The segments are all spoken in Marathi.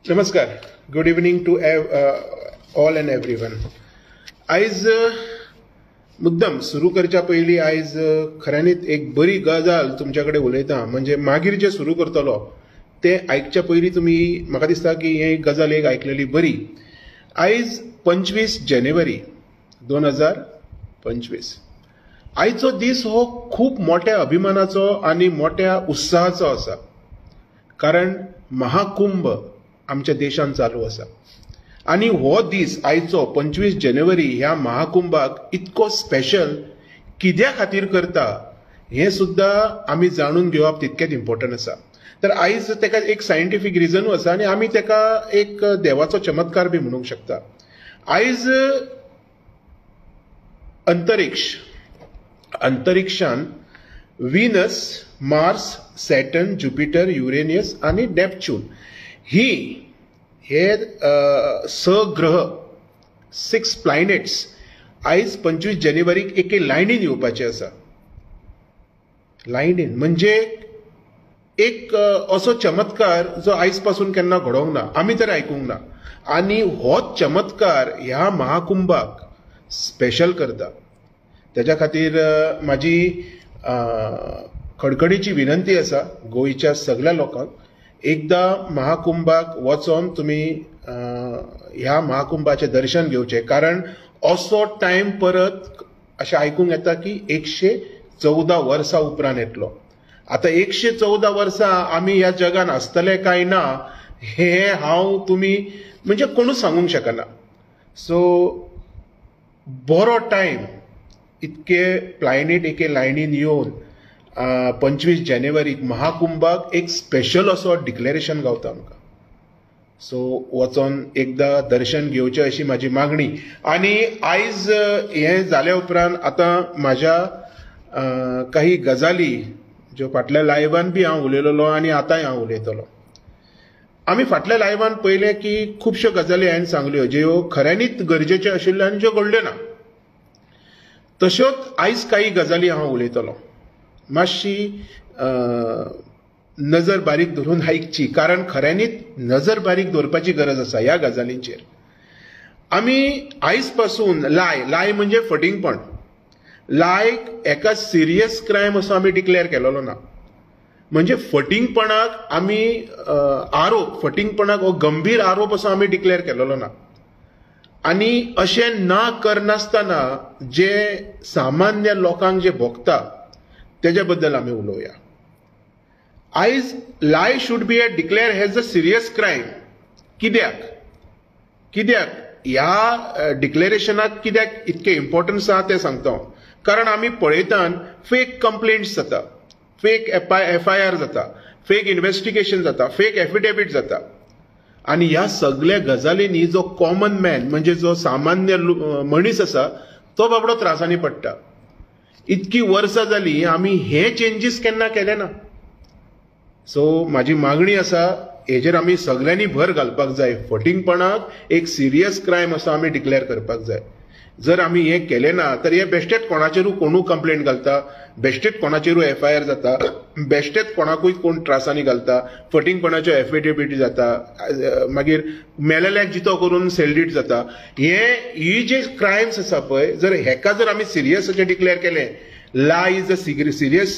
नमस्कार. Good evening to all and everyone. आयज मुद्दम सुरू करच्या पयलीं आयज खऱ्यांनीच एक बरी गजाल तुमच्या कडेन उलयतां. म्हणजे मागीर जे सुरू करतलो ते आयकच्या पयलीं तुमी म्हाका दिसता की ही गजाल एक आयकलेली बरी. आयज 25 जानेवारी 2025. आयचो दीस हो खूब मोठ्या अभिमानाचो आनी मोठ्या उत्साहाचो आसा. कारण महाकुंभ आमच्या देशांत चालू आसा आनी हो दीस आयचो 25 जानेवारी ह्या महाकुंभाक इतको स्पेशल कित्या खातीर करता हें सुद्दां आमी जाणून घेवप तितकेच इम्पॉर्टंट आसा. तर आयज तेका एक सायंटिफीक रिजनूय आसा आनी आमी तेका एक देवाचो चमत्कार बी म्हणूंक शकता. आयज अंतरिक्षान व्हीनस, मार्स, सॅटर्न, ज्युपिटर, युरेनियस आनी नेपच्यून हे 6 ग्रह 6 प्लॅनेट्स आयज 25 जानेवारीक एके लायनीन येवपाचे आसा. लायनीन म्हणजे एक असो चमत्कार जो आयज पासून केन्ना घडोवंक ना, आमी तर आयकूंक ना. आनी होच चमत्कार ह्या महाकुंभाक स्पेशल करता. त्याच्या खातीर म्हाजी खडखडीची विनंती आसा गोंयच्या सगळ्या लोकांक, एकदां महाकुंभाक वचोन तुमी ह्या महाकुंभाचें दर्शन घेवचें. कारण असो टायम परत अशें आयकूंक येता की 114 वर्सां उपरांत येतलो. आतां 114 वर्सां आमी ह्या जगान आसतले काय ना हें हांव तुमी म्हणजे कोणूच सांगूंक शकना. सो बरो टायम इतके प्लॅनेट एके लायनीन येवन 25 जानेवारीक महाकुंभाक एक स्पेशल असो डिक्लेरेशन गावता आमकां. सो वचोन एकदां दर्शन घेवचें अशी म्हाजी मागणी. आनी आयज हें जाल्या उपरांत आतां म्हाज्या काही गजाली ज्यो फाटल्या लायव्हान बी हांव उलयलोलो आनी आतांय हांव उलयतलों. आमी फाटल्या लायव्हान पयलें की खुबश्यो गजाली हांवें सांगल्यो ज्यो खऱ्यांनीच गरजेच्यो आशिल्ल्यो आनी ज्यो घडल्यो ना. तश्योच आयज काही गजाली हांव उलयतलों. मातशी नजर बारीक धरून आयकची, कारण खऱ्यांनीच नजर बारीक दवरपाची गरज आसा ह्या गजालींचेर. आमी आयज पासून लाय म्हणजे फटिंगपण, लायक एका सिरियस क्रायम असो आमी डिक्लेअर केलेलो ना. म्हणजे फटिंगपणाक आमी फटिंगपणाक हो गंभीर आरोप असो आमी डिक्लेअर केलेलो ना. आनी अशें ना करनासतना जे सामान्य लोकांक जे भोगता तेज्या बद्दल आमी उलोवया. आयज lie should be declare as a serious crime. कित्याक ह्या डिक्लेरेशनाक कित्याक इतकें इम्पॉर्टन्स आसा तें सांगता. कारण आमी पळयतात फेक कंप्लेंट्स जाता, फेक FIR जाता, फेक इन्व्हेस्टिगेशन जाता, फेक एफिडेविट जाता. आनी ह्या सगळ्या गजालींनी जो कॉमन मॅन म्हणजे जो सामान्य मनीस आसा तो बाबडो त्रासांनी पडटा. इतकी वर्सां जालीं आमी हे चेंजीस केन्ना केले ना. सो म्हाजी मागणी आसा हेजेर आमी सगळ्यांनी भर घालपाक जाय. फटिंगपणाक एक सिरियस क्रायम असो आमी डिक्लेअर करपाक जाय. जर आमी हें केलें ना तर हे बेश्टेच कोणाचेरूय कोणूय कंप्लेंट घालता, बेश्टेच कोणाचेरूय FIR जाता, बेश्टेच कोणाकूय कोण त्रासांनी घालता, फटिंगपणाच्यो एफिडेविटी जाता, मागीर मेलेल्यांक जितो करून सेल्डीट जाता. ही जे क्रायम्स आसा पळय, जर हेका जर आमी सिरियस अशें डिक्लेअर केलें, लाय इज अ सिरियस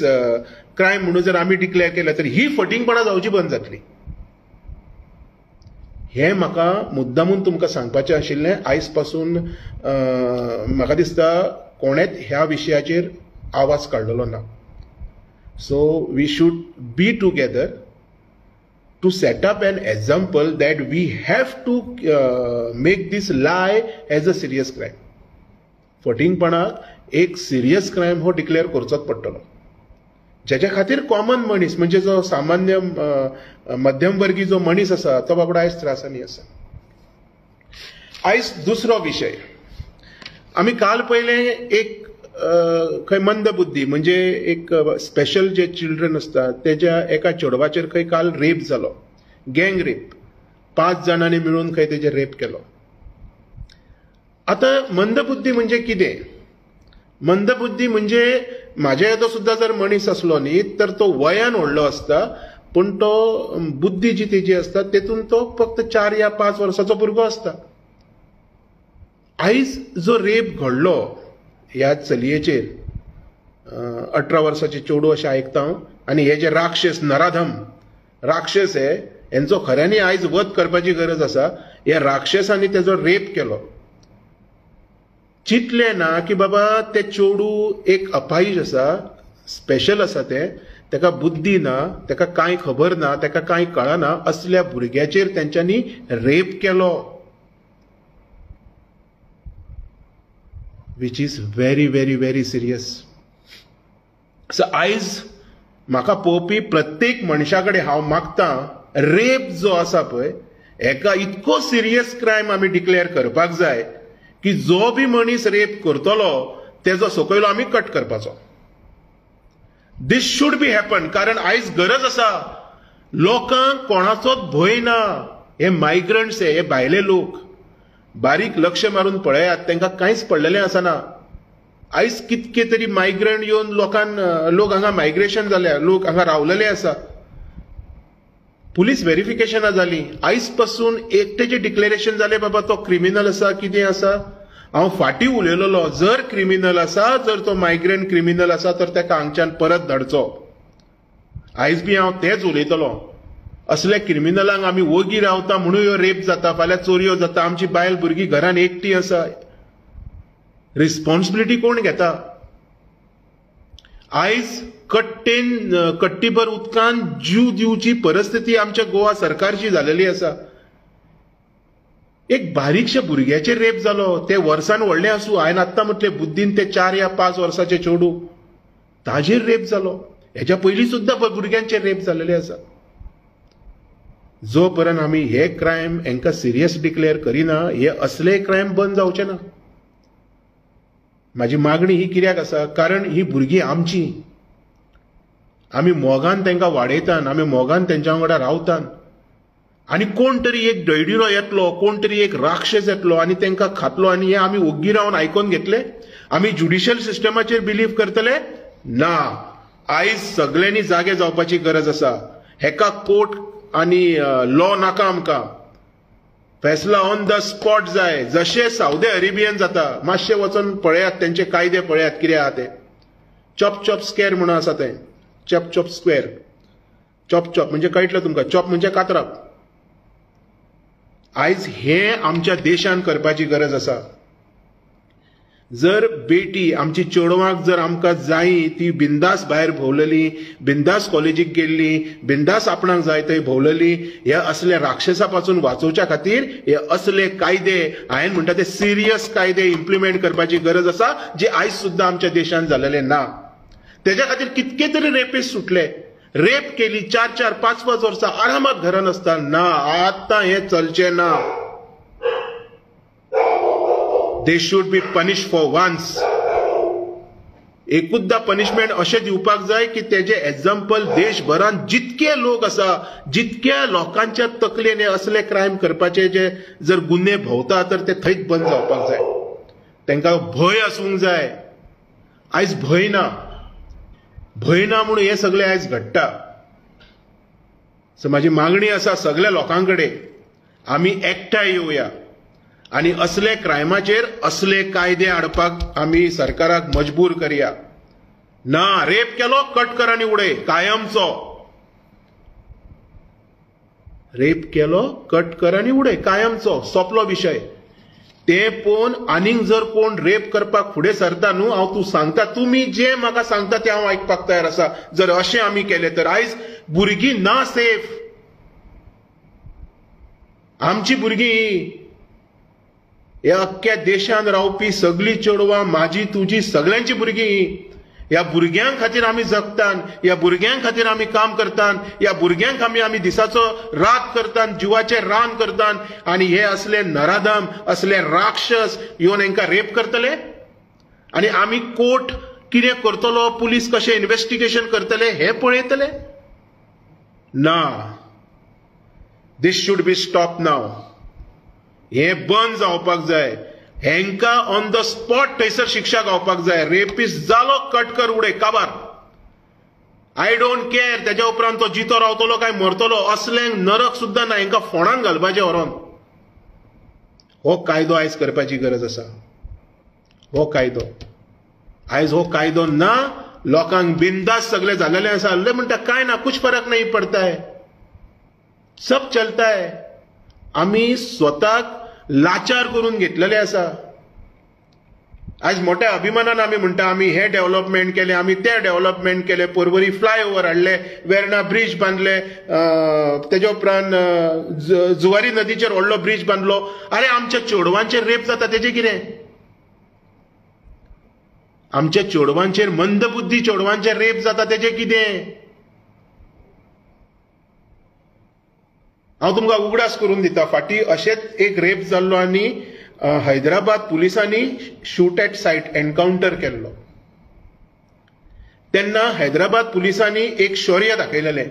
क्रायम म्हणून जर आमी डिक्लेअर केलें तर ही फटिंगपणां जावची बंद जातली. हें म्हाका मुद्दामून तुमकां सांगपाचें आशिल्लें. आयज पासून म्हाका दिसता कोणेच ह्या विशयाचेर आवाज काडलेलो ना. So we should be together to set up an example that we have to make this lie as a serious crime. फटिंगपणाक एक सिरियस क्रायम हो डिक्लेअर करचोच पडटलो. ज्याच्या खातीर कॉमन मनीस म्हणजे जो सामान्य मध्यमवर्गीय जो मनीस आसा तो बाबडो आयज त्रासांनी आसा. आयज दुसरो विशय. आमी काल पयलें एक खंय मंदबुद्धी म्हणजे एक स्पेशल जे चिल्ड्रन असतात तेज्या एका चेडवाचेर खंय काल रेप जालो, गँग रेप. 5 जाणांनी मिळून खंय तेजेर रेप केलो. आता मंदबुद्धी म्हणजे कितें? मंदबुद्धी म्हणजे म्हाज्या येदो सुद्दां जर मनीस असलो न्ही तर तो वयान व्हडलो आसता पण तो बुद्धी जी तेजी असता तेतून तो फक्त 4 या 5 वर्साचो भुरगो असता. आयज जो रेप घडलो ह्या चलयेचेर 18 वर्साचे चेडूं अशें आयकता हांव, आनी हे जे राक्षस नराधम राक्षस हे यांचो खऱ्यांनी आयज वध करपाची गरज आसा. ह्या राक्षसांनी तेजो रेप केलो. चिंतले ना की बाबा ते चेडूं एक अपाहिज आसा, स्पेशल आसा, तेका बुद्धी ना, तेका कांय खबर ना, तेका कांय कळना, असल्या भुरग्याचेर तेंच्यांनी रेप केलो. Which is very very very serious. So आयज म्हाका पळोवपी प्रत्येक मनशा कडेन हांव मागतां, रेप जो आसा पळय हेका इतको सिरियस क्रायम आमी डिक्लेअर करपाक जाय की जो बी मनीस रेप करतलो तेजो सकयलो आमी कट करपाचो. दिस शूड बी हॅपन. कारण आयज गरज आसा, लोकांक कोणाचोच भंय ना. हे मायग्रंट्स हे भायले लोक बारीक लक्ष मारून पळयात, तांकां कांयच पडलेलें आसना. आयज कितके तरी मायग्रंट येवन लोक हांगा मायग्रेशन जाल्या, लोक हांगा रावलेले आसा. पुलीस व्हेरिफिकेशनां जाली. आयज पासून एकटेचें डिक्लेरेशन जालें बाबा तो क्रिमिनल आसा, कितें आसा. हांव फाटीं उलयलोलो, जर क्रिमिनल आसा, जर तो मायग्रंट क्रिमिनल आसा तर ताका हांगच्यान परत धाडचो. आयज बी हांव तेच उलयतलो. असल्या क्रिमिनलांक आमी वगी रावता म्हणून ह्यो रेप जाता, फाल्यां चोरयो जाता, आमची बायल भुरगीं घरान एकटी आसा. रिस्पॉन्सिबिलिटी कोण घेता? आयज कट्टीभर उदकान जीव दिवची परिस्थिती आमच्या गोवा सरकारची जालेली आसा. एक बारीकशा भुरग्याचेर रेप जालो, ते वर्सान व्हडलें आसूं, हांवें आत्तां म्हटलें बुद्दीन ते 4 या 5 वर्साचे चेडूं, ताजेर रेप जालो. हेच्या पयलीं सुद्दां भुरग्यांचेर रेप जालेले आसा. जो पर्यंत आमी हे क्रायम हांकां सिरियस डिक्लेअर करिना, हे असले क्रायम बंद जावचे ना. म्हाजी मागणी ही कित्याक आसा, कारण ही भुरगीं आमची. आमी मोगान तांकां वाडयतात, आमी मोगान तेंच्या वांगडा रावतात, आनी कोण तरी एक डयडिरो येतलो, कोण तरी एक राक्षस येतलो आनी तांकां खातलो, आनी हे आमी ओग्गी रावन आयकोन घेतले. आमी ज्युडिशियल सिस्टमाचेर बिलीव करतले ना. आयज सगळ्यांनी जागे जावपाची गरज आसा. हेका कोर्ट आनी लॉ नाका आमकां. फैसला ऑन द स्पॉट जाय. जशें साऊदी अरेबियन जाता, मातशें वचून पळयात तेंचे कायदे, पळयात कितें आहा ते. चॉप चॉप स्क्वेअर म्हणून आसा तें. Chop chop square. Chop chop म्हणजे कळटलें तुमकां. चॉप म्हणजे कातरप. आयज हे आमच्या देशान करपाची गरज आसा. जर बेटी आमची चेडवांक जर आमकां जायी, ती बिंदास भायर भोंवलेली, बिंदास कॉलेजीक गेल्ली, बिंदास आपणाक जाय थंय भोंवलेली, हे असले राक्षसा पासून वाचोवच्या खातीर हे असले कायदे, हांवें म्हणटा ते सिरियस कायदे इम्प्लिमेंट करपाची गरज आसा, जे आयज सुद्दां आमच्या देशान जालेले ना. तेज्या खातीर कितके तरी रेपिस्ट सुटले. रेप केली 4-4, 5-5 वर्सां आरामात घरान आसता. ना, आतां हे चलचे ना. They should be punish for once. एकूचदा पनिशमेंट अशें दिवपाक जाय की तेजे एक्झाम्पल देशभरान जितके लोक आसा, जितक्या लोकांच्या तकलेन हे असले क्रायम करपाचे जे जर गुन्हे भोंवता तर ते थंयच बंद जावपाक जाय. तांकां भंय आसूंक जाय. आयज भंय ना. भंय ना म्हणून हे सगळे आयज घडटा. सो म्हाजी मागणी आसा सगळ्या लोकां कडेन, आमी एकठांय येवया आनी असले क्रायमाचेर असले कायदे हाडपाक आमी सरकाराक मजबूर करया. ना, रेप केलो कट कर आनी उडय, कायमचो. रेप केलो कट कर आनी उडय, कायमचो, सोंपलो विशय. ते पळोवन आनीक जर कोण रेप करपाक फुडें सरता न्हू, हांव तूं सांगता, तुमी जे म्हाका सांगता तें हांव आयकपाक तयार आसा. जर अशें आमी केलें तर आयज भुरगीं ना सेफ. आमची भुरगीं, ह्या अख्ख्या देशान रावपी सगळीं चेडवां, म्हाजी तुजी सगळ्यांची भुरगीं. ह्या भुरग्यां खातीर आमी जगतात, ह्या भुरग्यां खातीर आमी काम करतात, ह्या भुरग्यांक आमी दिसाचो रात करतात, जिवाचें रान करतात, आनी हे असले नराधम, असले राक्षस येवन हांकां रेप करतले. आनी आमी कोर्ट कितें करतलो, पुलीस कशें इन्व्हेस्टिगेशन करतले हे पळयतले. ना, दिस शूड बी स्टॉप नाव. हे बंद जावपाक जाय. हेंकां ऑन द स्पॉट थंयसर शिक्षा गावपाक जाय. रेपिस्ट जालो कट कर उडय, काबार. आय डोंट केअर तेज्या उपरांत तो जितो रावतलो काय मरतलो असल्यांक नरक सुद्दां ना, हांकां फोंडान घालपाचें व्हरोन. हो कायदो आयज करपाची गरज आसा. हो कायदो आयज हो कायदो ना, लोकांक बिंदास सगळे जाल्लेले आसा. हल्ले म्हणटा काय ना, कुछ फरक नाही पडता है, सब चलता है. आमी स्वताक लाचार करून घेतलेले आसा. आज मोठ्या अभिमानान आमी म्हणटा आमी हे डेव्हलपमेंट केले, आमी ते डेव्हलपमेंट केले, पर्वरी फ्लायओव्हर हाडले, वेर्णा ब्रिज बांदले, तेज्या उपरांत जुवारी नदीचेर व्हडलो ब्रिज बांदलो. अरे आमच्या चेडवांचेर रेप जाता तेजें कितें? आमच्या चेडवांचेर मंदबुद्धी चेडवांचेर रेप जाता तेजें कितें? हांव तुमकां उगडास करून दिता. फाटीं अशेंच एक रेप जाल्लो आनी हैदराबाद पुलिसांनी शूट एट सायट एनकाउंटर केल्लो. तेन्ना हैदराबाद पुलिसांनी एक शौर्य दाखयलेलें.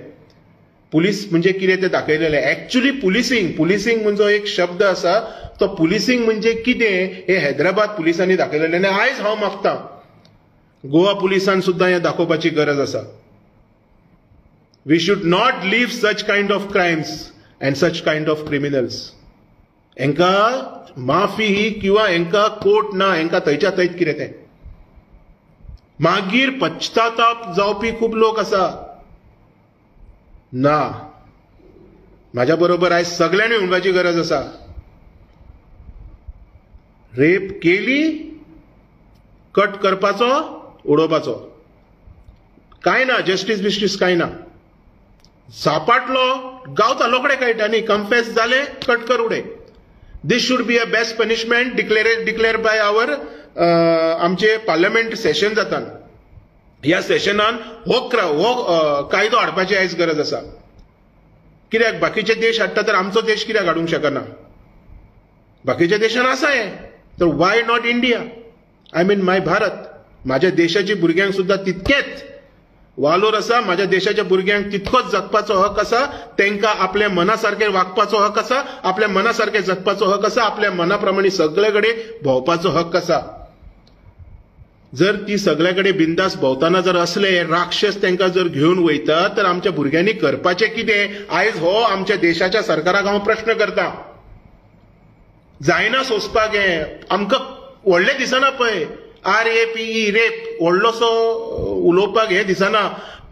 पुलीस म्हणजे कितें तें दाखयलेलें. एक्चुअली पुलिसिंग म्हणजे एक शब्द आसा, तो पुलिसिंग म्हणजे कितें हें हैदराबाद पुलिसांनी दाखयलेलें. आनी आयज हांव मागतां गोवा पुलिसान सुद्दां हें दाखोवपाची गरज आसा. We should not leave such kind of crimes and such kind of criminals. हांकां माफी ही किंवा हांकां कोर्ट ना, हांकां थंयच्या थंयच कितें तें. मागीर पश्चाताप जावपी खूब लोक आसा. ना, म्हाज्या बरोबर आयज सगळ्यांनी म्हणपाची गरज आसा. रेप केली, कट करपाचो, उडोवपाचो. कांय ना, जस्टीस बिस्टीस कांय ना. सापडलो गावता रोखडे कळटा न्ही, कन्फेस जाले, कट कर उडय. This should be a best punishment declare by our आमचे पार्लमेंट सेशन जातात. ह्या सेशनान हो कायदो हाडपाची आयज गरज आसा. कित्याक बाकीचे देश हाडटा तर आमचो देश कित्याक हाडूंक शकना? बाकीच्या देशान आसा हें, तर why not India? I mean my Bharat. माझ्या देशाच्या भुरग्यांक सुद्दां तितकेच वालोर आसा. माझ्या देशाच्या भुरग्यांक तितकोच जगपाचो हक आसा. तांकां आपल्या मना सारकें वागपाचो हक आसा, आपल्या मना सारकें जगपाचो हक आसा, आपल्या मना प्रमाणे सगळे कडेन भोंवपाचो हक आसा. जर ती सगळे कडेन बिंदास भोंवताना जर असले राक्षस तांकां जर घेवन वयता, तर आमच्या भुरग्यांनी करपाचें कितें? आयज हो आमच्या देशाच्या सरकाराक हांव प्रश्न करतां. जायना सोंसपाक हें. आमकां व्हडलें दिसना पळय, RAPE रेप व्हडलोसो उलोवपाक हें दिसना,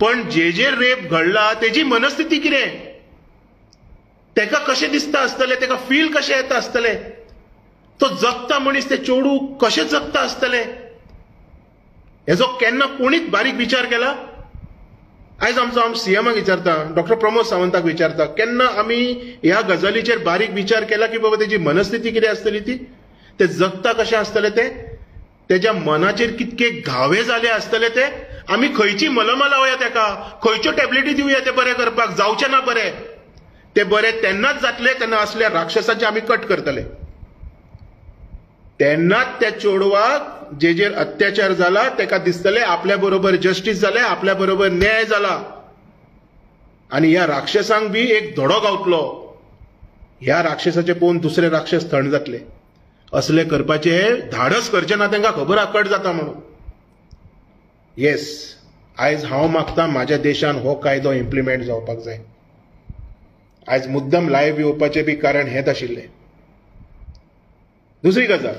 पण जे रेप घडला तेजी मनस्थिती कितें? तेका कशें दिसता आसतलें, तेका फील कशें येता आसतलें? तो जगता मनीस, ते चेडूं कशें जगता आसतलें? हेजो केन्ना कोणीच बारीक विचार केला? आयज हांव CMाक विचारता, डॉक्टर प्रमोद सावंताक विचारता, केन्ना आमी ह्या गजालीचेर बारीक विचार केला की बाबा तेजी मनस्थिती कितें आसतली? ते जगता कशें आसतलें तेज्या मनाचेर कितके घावे जाले आसतले ते? आमी खंयची मलमां लावया तेका, खंयच्यो टॅबलेटी दिवया ते बरें करपाक? जावचें ना बरें. ते बरें तेन्नाच जातले तेन्ना असल्या राक्षसांचे आमी कट करतले. तेन्नाच त्या चेडवाक जेर अत्याचार जाला तेका दिसतले आपल्या बरोबर जस्टीस जालें, आपल्या बरोबर न्याय जाला, आनी ह्या राक्षसांक बी एक धडो गावतलो. ह्या राक्षसाचे पळोवन दुसरे राक्षस थंड जातले. असले करपाचे धाडस करचे ना, तांकां खबर आहा कट जाता म्हणून. येस, आयज हांव मागतां म्हाज्या देशान हो कायदो इम्प्लिमेंट जावपाक जाय. आयज मुद्दम लायव्ह येवपाचें बी कारण हेंच आशिल्लें. दुसरी गजाल,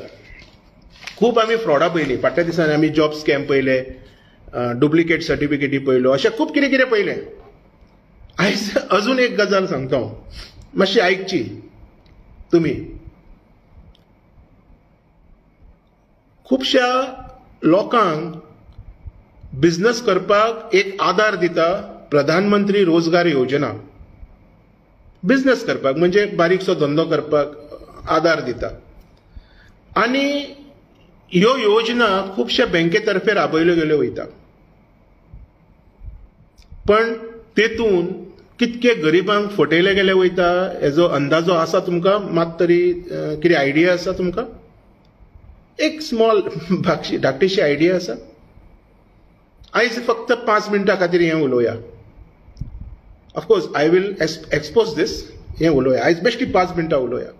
खूब आमी फ्रॉडा पयलीं. फाटल्या दिसांनी आमी जॉब स्कॅम पयले, डुप्लिकेट सर्टिफिकेटी पयल्यो, अशें खूब कितें कितें पयलें. आयज अजून एक गजाल सांगता हांव, मातशी आयकची तुमी. खुबश्या लोकांक बिझनेस करपाक एक आदार दिता प्रधानमंत्री रोजगार योजना. बिझनेस करपाक म्हणजे बारीकसो धंदो करपाक आदार दिता. आनी ह्यो योजना खुबश्या बँकेतर्फे राबयल्यो गेल्यो वयता. पण तेतून कितके गरिबांक फटयले गेले वयता हेजो अंदाजो आसा तुमकां? मात तरी कितें आयडिया आसा तुमकां? एक स्मॉल धाकटीशी आयडिया आसा? आयज फक्त 5 मिनटां खातीर हें उलोवया. ऑफकोर्स आय विल एक्सपोज दीस. हें उलोवया आयज, बेश्टी 5 मिनटां उलोवया.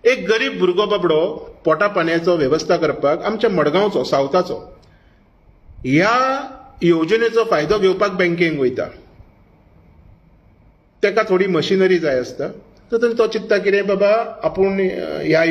एक गरीब भुरगो बाबडो पोटा पाण्याचो वेवस्था करपाक आमच्या मडगांवचो, सावथाचो, ह्या योजनेचो फायदो घेवपाक बँकेक वयता, ताका थोडी मशिनरी जाय आसता, तर तो चिंतता कितें बाबा आपूण ह्या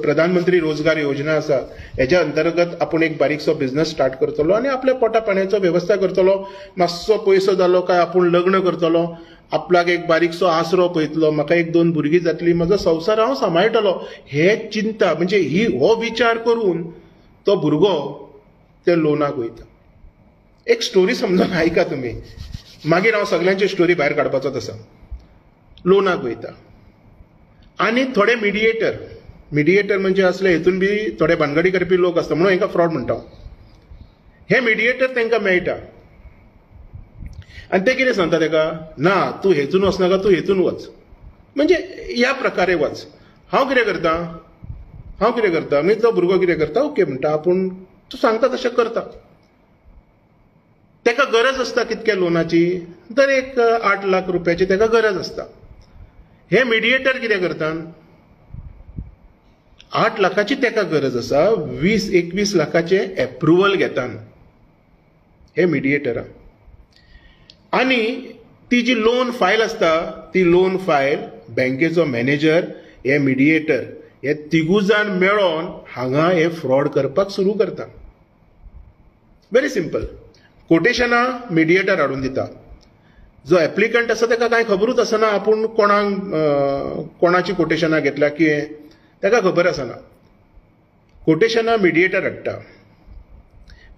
प्रधानमंत्री रोजगार योजना आसा हेच्या अंतर्गत आपूण एक बारीकसो बिझनेस स्टार्ट करतलो आनी आपल्या पोटा पाण्याचो वेवस्था करतलो, मातसो पयसो जालो काय आपूण लग्न करतलो, आपल्याक एक बारीकसो आसरो पळयतलो, म्हाका एक दोन भुरगीं जातली, म्हजो संवसार हांव सांबाळटलो, हे चिंता म्हणजे हो विचार करून तो भुरगो ते लोनाक वयता. एक स्टोरी समजून आयका तुमी, मागीर हांव सगळ्यांची स्टोरी भायर काडपाचोच आसा. लोनाक वयता आनी थोडे मिडिएटर म्हणजे असले हेतून बी थोडे भानगडी करपी लोक आसता, म्हणून हांकां फ्रॉड म्हणटा. हे मिडिएटर तांकां मेळटा आनी ते कितें सांगता ताका, ना तूं हेतून वचनाका, तूं हेतून वच, म्हणजे ह्या प्रकारे वच. हांव कितें करता मागीर तो भुरगो कितें करता, ओके म्हणटा, आपूण तूं सांगता तशें करता. ताका गरज आसता कितक्या लोनाची, तर एक 8 लाख रुपयाची ताका गरज आसता. हे मिडिएटर कितें करता, 8 लाखाची ताका गरज आसा, 20-21 लाखाचे एप्रुवल घेता हे मिडिएटरां. आनी ती जी लोन फायल आसता, ती लोन फायल बँकेचो मॅनेजर, हे मिडिएटर, हे तिगूय जाण मेळोन हांगा हे फ्रॉड करपाक सुरू करता. Very simple. कोटेशनां मिडिएटर हाडून दिता. जो एप्लिकंट आसा ताका कांय खबरूच आसना आपूण कोणाची कोटेशनां घेतल्या कितें, ताका खबर आसना. कोटेशनां मिडिएटर हाडटा,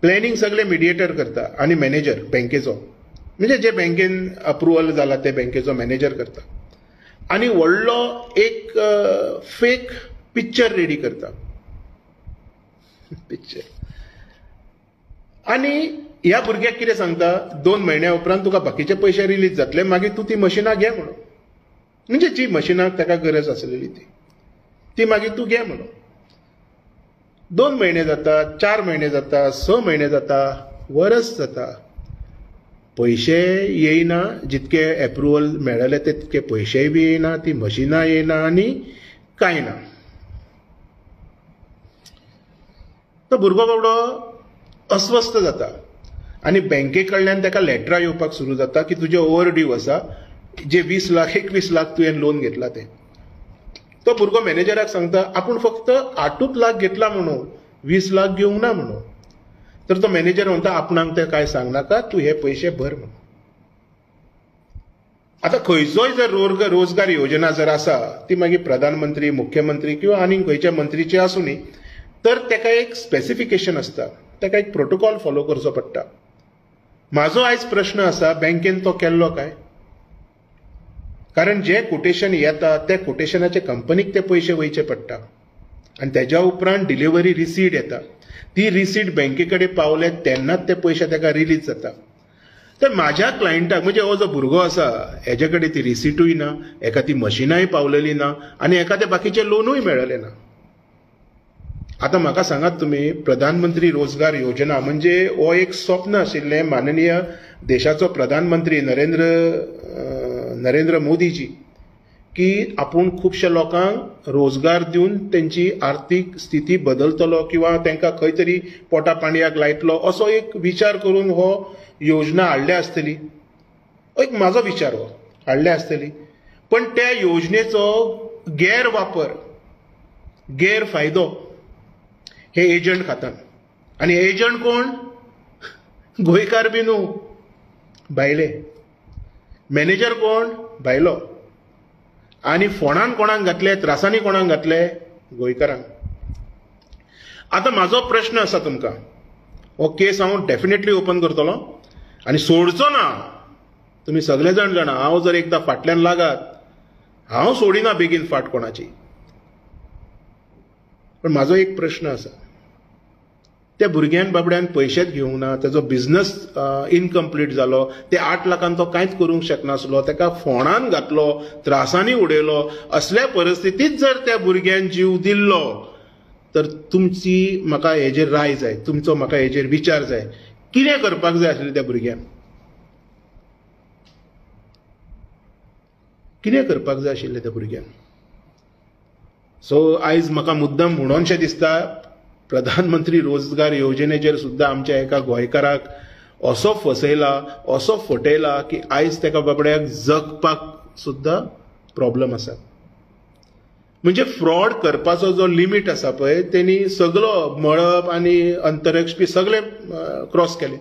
प्लॅनिंग सगळें मिडिएटर करता आनी मॅनेजर बँकेचो, म्हणजे जे बँकेन अप्रुवल जाला ते बँकेचो मॅनेजर करता. आनी व्हडलो एक फेक पिक्चर रेडी करता. आनी ह्या भुरग्याक कितें सांगता, 2 म्हयन्या उपरांत तुका बाकीचे पयशे रिलीज जातले, मागीर तूं ती मशिनां घे म्हणून, म्हणजे जी मशिनाक ताका गरज आसलेली ती मागीर तूं घे म्हणून. 2 म्हयने जाता, 4 म्हयने जाता, 6 म्हयने जाता, वर्स जाता, पयशे येयना, जितके एप्रुवल मेळ्ळले तितके पयशेय बी येयना, ती मशिनां येयना आनी कांय ना. तो भुरगो बाबडो अस्वस्थ जाता आनी बँके कडल्यान ताका लेटरां येवपाक सुरू जाता की तुजे ओवर ड्यू आसा, जे 20 लाख 21 लाख तुवें लोन घेतला ते. तो भुरगो मॅनेजराक सांगता आपूण फक्त 8 लाख घेतला म्हणून, 20 लाख घेवंक ना म्हणून. तर तो मॅनेजर म्हणटा आपणाक ते कांय सांगनाका, तूं हे पयशे भर म्हणून. आतां खंयचोय जर रोजगार योजना जर आसा, ती मागीर प्रधानमंत्री, मुख्यमंत्री किंवा आनीक खंयच्या मंत्रीची आसूं न्ही, तर ताका एक स्पेसिफिकेशन आसता, ताका एक प्रोटोकॉल फॉलो करचो पडटा. म्हाजो आयज प्रश्न आसा, बँकेन तो केल्लो काय? कारण जे कोटेशन येता त्या कोटेशनाचे कंपनीक ते पयशे वयचे पडटा आनी तेज्या उपरांत डिलिव्हरी रिसीट येता. ती रिसीट बँके कडेन पावले तेन्नाच ते पयशे ताका रिलीज जाता. तर म्हाज्या क्लायंटाक म्हणजे हो जो भुरगो आसा हेजे कडेन ती रिसीटूय ना, एका ती मशिनाय पावलेली ना आनी एका ते बाकीचे लोनूय मेळ्ळले ना. आतां म्हाका सांगात तुमी, प्रधानमंत्री रोजगार योजना म्हणजे हो एक स्वप्न आशिल्लें माननीय देशाचो प्रधानमंत्री नरेंद्र मोदीजी, की आपूण खुबशे लोकांक रोजगार दिवन तेंची आर्थीक स्थिती बदलतलो किंवा तांकां खंय तरी पोटा पाणयाक लायतलो, असो एक विचार करून हो योजना हाडल्या आसतली. एक म्हाजो विचार हो हाडल्या आसतली. पण त्या योजनेचो गैरवापर, गैरफायदो हे एजंट खातात. आनी एजंट कोण? गोंयकार बी न्हू, भायले. मॅनेजर कोण? भायलो. आनी फोंडान कोणाक घातले, त्रासांनी कोणाक घातले? गोंयकारांक. आतां म्हाजो प्रश्न आसा तुमकां, हो केस हांव डेफिनेटली ओपन करतलो आनी सोडचो ना. तुमी सगळे जाण जाणा, हांव जर एकदां फाटल्यान लागात, हांव सोडिना बेगीन फाट कोणाची. पण म्हाजो एक प्रश्न आसा, त्या भुरग्यान बाबड्यान पयशेच घेवंक ना, ताजो बिझनस इनकम्प्लीट जालो, ते 8 लाखान तो कांयच करूंक शकनासलो, ताका फोंडान घातलो, त्रासांनी उडयलो. असल्या परिस्थितीत जर त्या भुरग्यान जीव दिल्लो, तर तुमची म्हाका हेजेर राय जाय, तुमचो म्हाका हेजेर विचार जाय. कितें करपाक जाय आसलें त्या भुरग्यान? कितें करपाक जाय आशिल्लें त्या भुरग्यान? सो आयज म्हाका मुद्दम म्हणोनशें दिसता, प्रधानमंत्री रोजगार योजनेचेर सुद्दां आमच्या एका गोंयकाराक असो फसयला, असो फटयला की आयज तेका बाबड्याक जगपाक सुद्धा प्रॉब्लेम आसा. म्हणजे फ्रॉड करपाचो जो लिमीट आसा पळय तेणी सगळो मळब आनी अंतरिक्ष बी सगळे क्रॉस केले.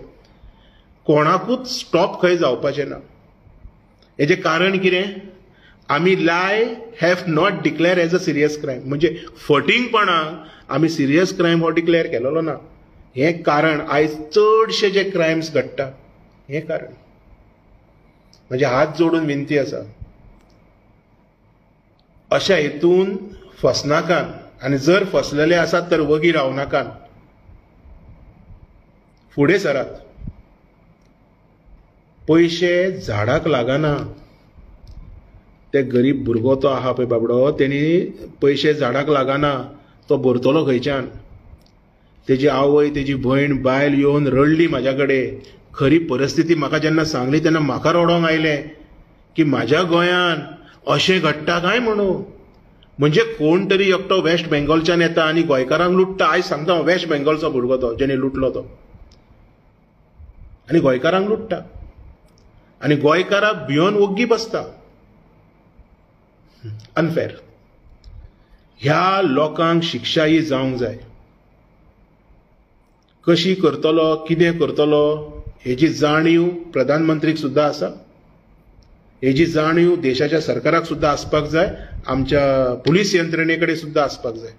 कोणाकूच स्टॉप खंय जावपाचें ना. हेजें कारण कितें? आमी लाय have not declare as a serious crime. म्हणजे फटींगपणाक आमी सिरियस क्रायम हो डिक्लेअर केलेलो ना. हें कारण आयज चडशे जे क्रायम्स घडटा हें कारण. म्हणजे हात जोडून विनंती आसा, अशा हेतून फसनाकान, आनी जर फसलेले आसात तर वगी रावनाकान, फुडें सरात. पयशे झाडाक लागना. ते गरीब भुरगो तो आहा पळय बाबडो, तेणी पयशे झाडाक लागना. तो भरतलो खंयच्यान? तेजी आवय, तेजी भयण, बायल येवन रडली म्हाज्या कडेन. खरी परिस्थिती म्हाका जेन्ना सांगली तेन्ना म्हाका रडोंक आयलें की म्हाज्या गोंयान अशें घडटा काय म्हणून. म्हणजे कोण तरी एकटो वेस्ट बेंगॉलच्यान येता आनी गोंयकारांक लुट्टा. आयज सांगता हांव, वेस्ट बेंगॉलचो भुरगो तो जेणे लुटलो तो, आनी गोंयकारांक लुट्टा आनी गोंयकारांक भिवन वग्गी बसता. अनफेर. ह्या लोकांक शिक्षा ही जावंक जाय. कशी करतलो, कितें करतलो हेजी जाणीव प्रधानमंत्रीक सुद्धा आसा. हेजी जाणीव देशाच्या सरकाराक सुद्धा आसपाक जाय. आमच्या पुलीस यंत्रणे कडेन सुद्धा आसपाक जाय.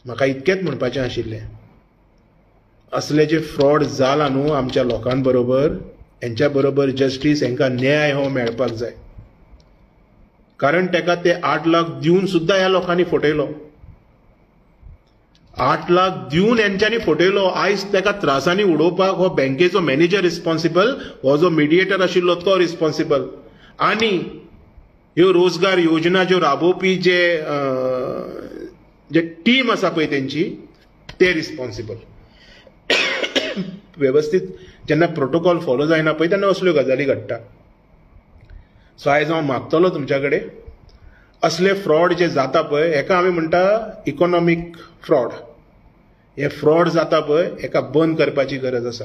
म्हाका इतकेंच म्हणपाचें आशिल्लें, असले जे फ्रॉड जाला न्हू आमच्या लोकां बरोबर, हेंच्या बरोबर जस्टीस, हेंकां न्याय हो मेळपाक जाय. कारण तेका ते 8 लाख दिवन सुद्धा ह्या लोकांनी फटयलो. 8 लाख दिवन हेंच्यांनी फटयलो. आयज तेका त्रासांनी उडोवपाक हो बँकेचो मॅनेजर रिस्पॉन्सिबल, हो जो मिडिएटर आशिल्लो तो रिस्पॉन्सिबल, आनी ह्यो रोजगार योजना ज्यो राबोवपी जे टीम आसा पळय तेंची, ते रिस्पॉन्सिबल. वेवस्थीत जेन्ना प्रोटोकॉल फॉलो जायना पळय तेन्ना असल्यो गजाली घडटा. सो आयज हांव मागतलो तुमच्या कडेन, असले फ्रॉड जे जाता पळय हेका आमी म्हणटा इकॉनॉमीक फ्रॉड. हे फ्रॉड जाता पळय हेका बंद करपाची गरज आसा.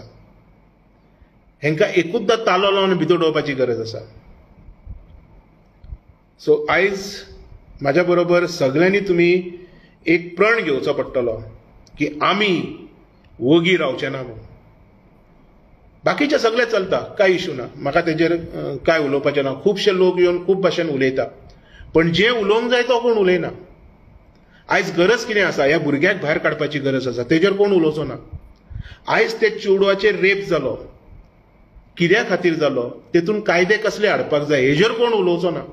हेंकां एकूचदां तालो लावन भितर उडोवपाची गरज आसा. सो आयज म्हाज्या बरोबर सगळ्यांनी तुमी एक प्रण घेवचो पडटलो की आमी वगी रावचे ना म्हणून. बाकीचे सगळे चलता, कांय इशू ना, म्हाका तेजेर कांय उलोवपाचें ना. खुबशे लोक येवन खूब भाशेन उलयता, पण जे उलोवंक जाय तो कोण उलयना. आयज गरज कितें आसा? ह्या भुरग्याक भायर काडपाची गरज आसा, तेजेर कोण उलोवचो ना. आयज ते चेडवाचेर रेप जालो, कित्या खातीर जालो, तेतून कायदे कसले हाडपाक जाय हेजेर कोण उलोवचो ना.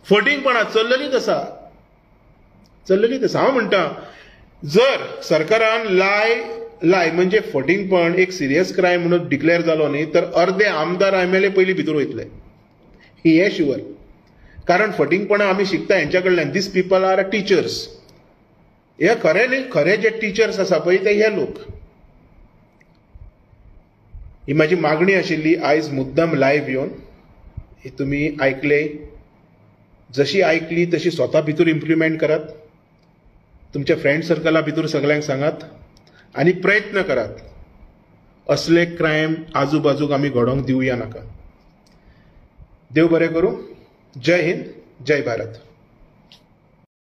फटींगपणां चल्ललीच आसा. हांव म्हणटा, जर सरकारान लाय म्हणजे फटींगपण एक सिरियस क्रायम म्हणून डिक्लेअर जालो न्ही, तर अर्दे आमदार MLA पयलीं भितर वयतले, हे शुअर. कारण फटींगपणां आमी शिकता हेंच्या कडल्यान. These people are teachers. हे खरे जे टिचर्स आसा पळय ते हे लोक. ही म्हाजी मागणी आशिल्ली आयज मुद्दम लायव्ह येवन. ही तुमी आयकले, जशी आयकली तशी स्वता भितर इम्प्लिमेंट करात. तुमच्या फ्रेंड सर्कला भितर सगळ्यांक सांगात आनी प्रयत्न करात असले क्रायम आजूबाजूक आमी घडोवंक दिवया नाका. देव बरें करूं. जय हिंद, जय भारत.